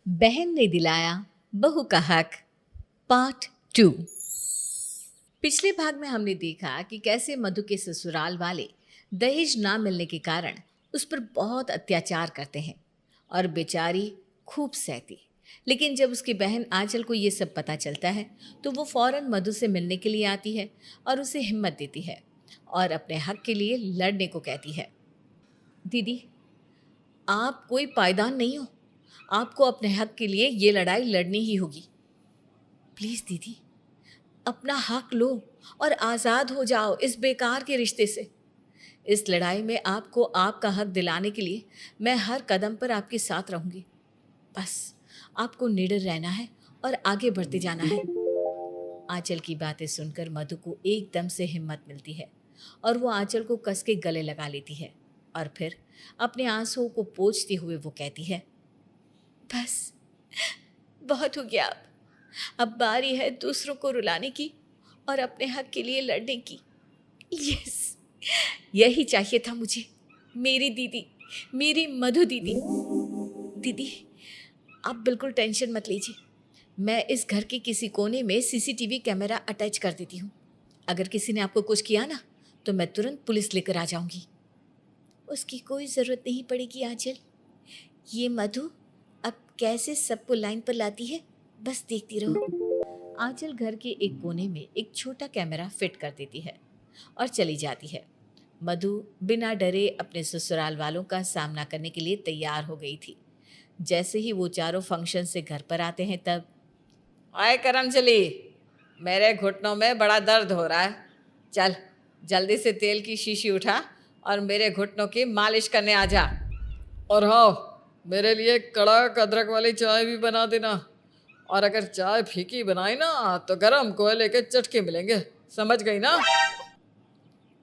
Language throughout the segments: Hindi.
बहन ने दिलाया बहू का हक पार्ट 2। पिछले भाग में हमने देखा कि कैसे मधु के ससुराल वाले दहेज ना मिलने के कारण उस पर बहुत अत्याचार करते हैं और बेचारी खूब सहती। लेकिन जब उसकी बहन आंचल को ये सब पता चलता है तो वो फौरन मधु से मिलने के लिए आती है और उसे हिम्मत देती है और अपने हक के लिए लड़ने को कहती है। दीदी, आप कोई पायदान नहीं हो, आपको अपने हक के लिए ये लड़ाई लड़नी ही होगी। प्लीज़ दीदी, अपना हक लो और आज़ाद हो जाओ इस बेकार के रिश्ते से। इस लड़ाई में आपको आपका हक दिलाने के लिए मैं हर कदम पर आपके साथ रहूँगी। बस आपको निडर रहना है और आगे बढ़ते जाना है। आंचल की बातें सुनकर मधु को एकदम से हिम्मत मिलती है और वो आंचल को कस के गले लगा लेती है और फिर अपने आंसुओं को पोंछते हुए वो कहती है, बस बहुत हो गया, अब बारी है दूसरों को रुलाने की और अपने हक के लिए लड़ने की। यस, यही चाहिए था मुझे, मेरी दीदी, मेरी मधु दीदी। दीदी, आप बिल्कुल टेंशन मत लीजिए, मैं इस घर के किसी कोने में सीसीटीवी कैमरा अटैच कर देती हूँ। अगर किसी ने आपको कुछ किया ना तो मैं तुरंत पुलिस लेकर आ जाऊँगी। उसकी कोई ज़रूरत नहीं पड़ेगी आंचल, ये मधु अब कैसे सबको लाइन पर लाती है, बस देखती रहो। आंचल घर के एक कोने में एक छोटा कैमरा फिट कर देती है और चली जाती है। मधु बिना डरे अपने ससुराल वालों का सामना करने के लिए तैयार हो गई थी। जैसे ही वो चारों फंक्शन से घर पर आते हैं तब, आए करमचली, मेरे घुटनों में बड़ा दर्द हो रहा है, चल जल्दी से तेल की शीशी उठा और मेरे घुटनों की मालिश करने आ जा। और हाँ, मेरे लिए कड़क अदरक वाली चाय भी बना देना, और अगर चाय फीकी बनाई ना तो गरम कोयले के चटके मिलेंगे, समझ गई ना?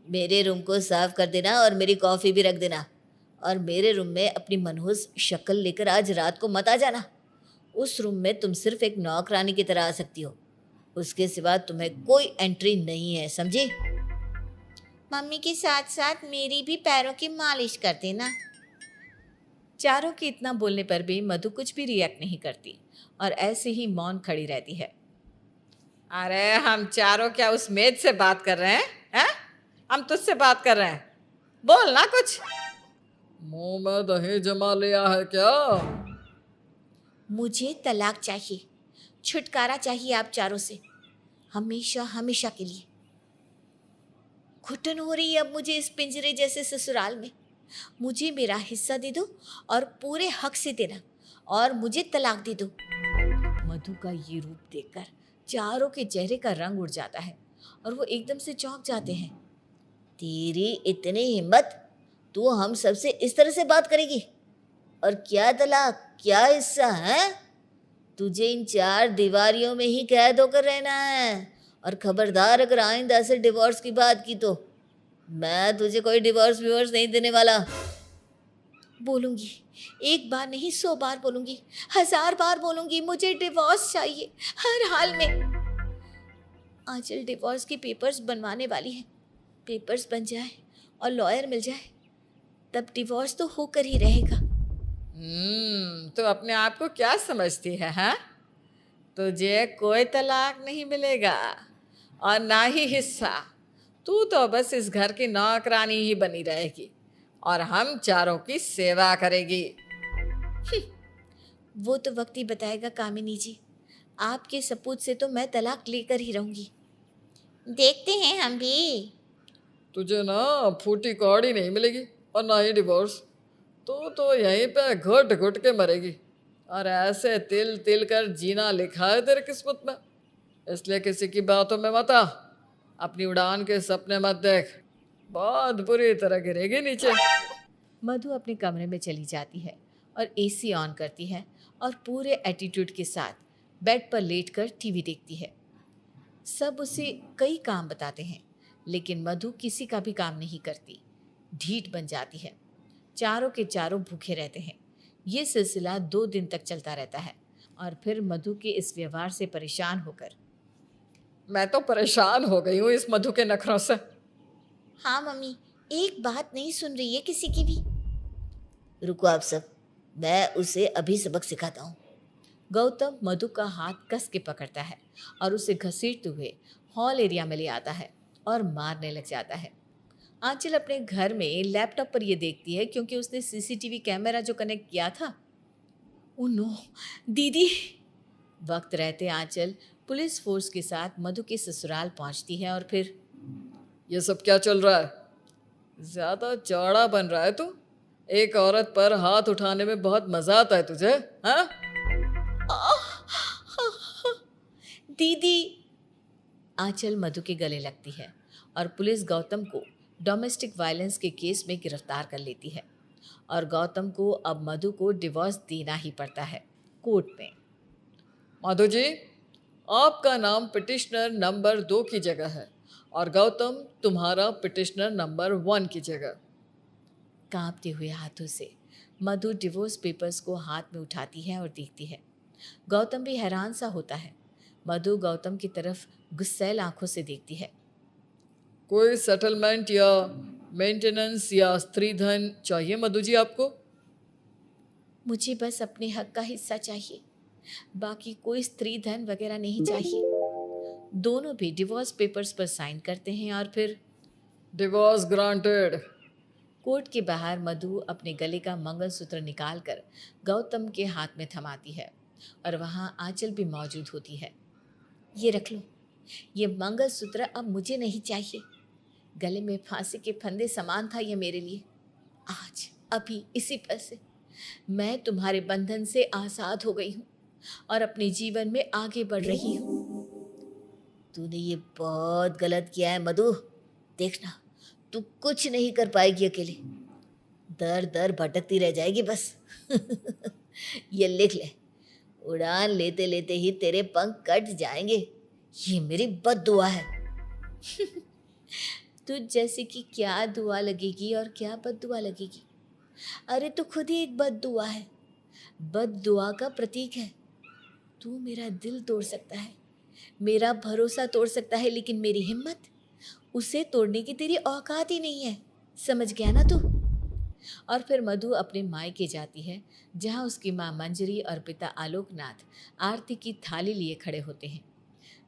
मेरे रूम को साफ कर देना और मेरी कॉफ़ी भी रख देना, और मेरे रूम में अपनी मनहूस शक्ल लेकर आज रात को मत आ जाना। उस रूम में तुम सिर्फ एक नौकरानी की तरह आ सकती हो, उसके सिवा तुम्हें कोई एंट्री नहीं है, समझी? मम्मी के साथ साथ मेरी भी पैरों की मालिश कर देना। चारों के इतना बोलने पर भी मधु कुछ भी रिएक्ट नहीं करती और ऐसे ही मौन खड़ी रहती है। अरे हम चारों क्या उस मेज से बात कर रहे हैं? हम तुझसे बात कर रहे हैं, बोल ना कुछ। मुंह में दही जमा लिया है क्या? मुझे तलाक चाहिए, छुटकारा चाहिए आप चारों से, हमेशा हमेशा के लिए। घुटन हो रही है अब मुझे इस पिंजरे जैसे ससुराल में। मुझे मेरा हिस्सा दे दो और पूरे हक से देना, और मुझे तलाक दे दो। मधु का ये रूप देखकर चारों के चेहरे का रंग उड़ जाता है और वो एकदम से चौंक जाते हैं। तेरी इतनी हिम्मत, तू हम सबसे इस तरह से बात करेगी? और क्या तलाक, क्या हिस्सा है? तुझे इन चार दीवारियों में ही कैद होकर रहना है, और खबरदार अगर आइंदा से डिवोर्स की बात की तो मैं तुझे कोई डिवोर्स विवोर्स नहीं देने वाला। बोलूंगी, एक बार नहीं 100 बार बोलूंगी, 1000 बार बोलूंगी, मुझे डिवोर्स चाहिए हर हाल में। आंचल डिवोर्स के पेपर्स बनवाने वाली है, पेपर्स बन जाए और लॉयर मिल जाए तब डिवोर्स तो होकर ही रहेगा। तो अपने आप को क्या समझती है, हाँ? तुझे कोई तलाक नहीं मिलेगा और ना ही हिस्सा। तू तो बस इस घर की नौकरानी ही बनी रहेगी और हम चारों की सेवा करेगी। वो तो वक्त ही बताएगा कामिनी जी, आपके सपूत से तो मैं तलाक लेकर ही रहूंगी। देखते हैं हम भी। तुझे ना फूटी कौड़ी नहीं मिलेगी और ना ही डिवोर्स। तू तो यहीं पे घुट घुट के मरेगी, और ऐसे तिल तिल कर जीना लिखा है तेरे किस्मत में। इसलिए किसी की बातों में मत आ, अपनी उड़ान के सपने मत देख, बहुत बुरी तरह गिरेगी नीचे। मधु अपने कमरे में चली जाती है और एसी ऑन करती है और पूरे एटीट्यूड के साथ बेड पर लेटकर टीवी देखती है। सब उसे कई काम बताते हैं लेकिन मधु किसी का भी काम नहीं करती, ढीठ बन जाती है। चारों के चारों भूखे रहते हैं। ये सिलसिला 2 दिन तक चलता रहता है और फिर मधु के इस व्यवहार से परेशान होकर, मैं तो परेशान हो गई हूँ इस मधु के नखरों से। हाँ मम्मी, एक बात नहीं सुन रही है किसी की भी। रुको आप सब, मैं उसे अभी सबक सिखाता हूँ। गौतम मधु का हाथ कस के पकड़ता है और उसे घसीटते हुए हॉल एरिया में ले आता है और मारने लग जाता है। आंचल अपने घर में लैपटॉप पर यह देखती है क्योंकि उसने सीसीटीवी कैमरा जो कनेक्ट किया था। ओ नो दीदी! वक्त रहते आंचल पुलिस फोर्स के साथ मधु के ससुराल पहुंचती है और फिर ये सब क्या चल रहा है? ज़्यादा चौड़ा बन रहा है तू। एक औरत पर हाथ उठाने में बहुत मज़ा आता है तुझे, हाँ? दीदी! आंचल मधु के गले लगती है और पुलिस गौतम को डोमेस्टिक वायलेंस के केस में गिरफ्तार कर लेती है और गौतम को अब मधु को डिवोर्स देना ही पड़ता है कोर्ट में। माधु जी, आपका नाम पिटिशनर नंबर 2 की जगह है और गौतम तुम्हारा पिटिशनर नंबर 1 की जगह। कांपते हुए हाथों से मधु डिवोर्स पेपर्स को हाथ में उठाती है और देखती है। गौतम भी हैरान सा होता है। मधु गौतम की तरफ गुस्सैल आंखों से देखती है। कोई सेटलमेंट या मेंटेनेंस या स्त्री धन चाहिए मधु जी आपको? मुझे बस अपने हक का हिस्सा चाहिए, बाकी कोई स्त्री धन वगैरह नहीं चाहिए। दोनों भी डिवोर्स पेपर्स पर साइन करते हैं और फिर डिवोर्स ग्रांटेड। कोर्ट के बाहर मधु अपने गले का मंगलसूत्र निकालकर गौतम के हाथ में थमाती है और वहाँ आंचल भी मौजूद होती है। ये रख लो, ये मंगलसूत्र अब मुझे नहीं चाहिए। गले में फांसी के फंदे समान था ये मेरे लिए। आज अभी इसी पल से मैं तुम्हारे बंधन से आज़ाद हो गई हूँ और अपने जीवन में आगे बढ़ रही हूँ। तूने ये बहुत गलत किया है मधु। देखना, तू कुछ नहीं कर पाएगी अकेले। दर दर भटकती रह जाएगी बस। ये लिख ले, उड़ान लेते लेते ही तेरे पंख कट जाएंगे। ये मेरी बद्दुआ है। तुझ जैसे कि क्या दुआ लगेगी और क्या बद्दुआ लगेगी। अरे तू खुद ही एक बद्दुआ है, बद्दुआ का प्रतीक है। तू मेरा दिल तोड़ सकता है, मेरा भरोसा तोड़ सकता है, लेकिन मेरी हिम्मत, उसे तोड़ने की तेरी औकात ही नहीं है। समझ गया ना तू? और फिर मधु अपने मायके जाती है जहाँ उसकी माँ मंजरी और पिता आलोकनाथ आरती की थाली लिए खड़े होते हैं।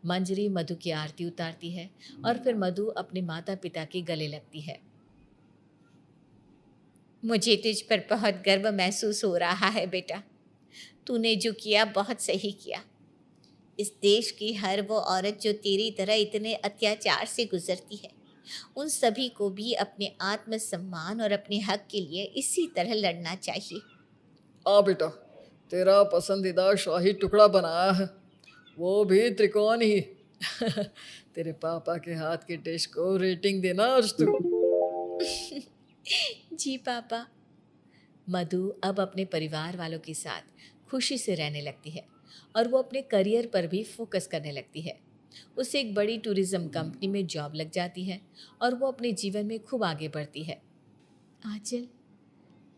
मंजरी मधु की आरती उतारती है और फिर मधु अपने माता पिता के गले लगती है। मुझे तुझ पर बहुत गर्व महसूस हो रहा है बेटा। तूने जो किया बहुत सही किया। इस देश की हर वो औरत जो तेरी तरह इतने अत्याचार से गुजरती है, उन सभी को भी अपने आत्मसम्मान और अपने हक के लिए इसी तरह लड़ना चाहिए। आ बेटा, तेरा पसंदीदा शाही टुकड़ा बनाया है, वो भी त्रिकोण ही। तेरे पापा के हाथ की डिश को रेटिंग देना आज तू। जी पापा। मधु अब अपने परिवार वालों के साथ खुशी से रहने लगती है और वो अपने करियर पर भी फोकस करने लगती है। उसे एक बड़ी टूरिज्म कंपनी में जॉब लग जाती है और वो अपने जीवन में खूब आगे बढ़ती है। आंचल,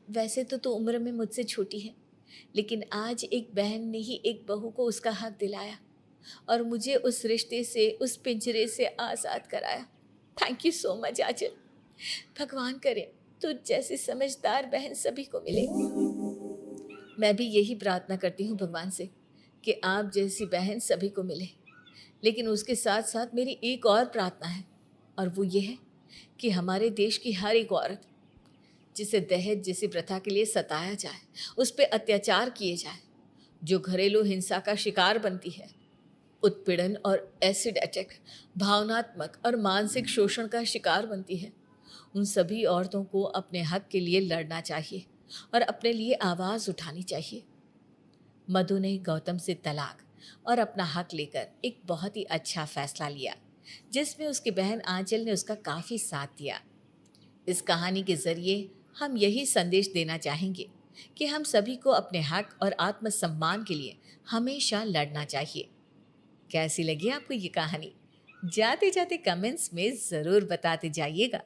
वैसे तो तू उम्र में मुझसे छोटी है, लेकिन आज एक बहन ने ही एक बहू को उसका हक दिलाया और मुझे उस रिश्ते से, उस पिंजरे से आज़ाद कराया। थैंक यू सो मच आंचल। भगवान करे तुझ जैसी समझदार बहन सभी को मिले। मैं भी यही प्रार्थना करती हूँ भगवान से कि आप जैसी बहन सभी को मिले। लेकिन उसके साथ साथ मेरी एक और प्रार्थना है, और वो ये है कि हमारे देश की हर एक औरत जिसे दहेज जैसी प्रथा के लिए सताया जाए, उस पर अत्याचार किए जाए, जो घरेलू हिंसा का शिकार बनती है, उत्पीड़न और एसिड अटैक, भावनात्मक और मानसिक शोषण का शिकार बनती है, उन सभी औरतों को अपने हक के लिए लड़ना चाहिए और अपने लिए आवाज़ उठानी चाहिए। मधु ने गौतम से तलाक और अपना हक लेकर एक बहुत ही अच्छा फैसला लिया, जिसमें उसकी बहन आंचल ने उसका काफ़ी साथ दिया। इस कहानी के ज़रिए हम यही संदेश देना चाहेंगे कि हम सभी को अपने हक और आत्मसम्मान के लिए हमेशा लड़ना चाहिए। कैसी लगी आपको ये कहानी? जाते जाते कमेंट्स में ज़रूर बताते जाइएगा।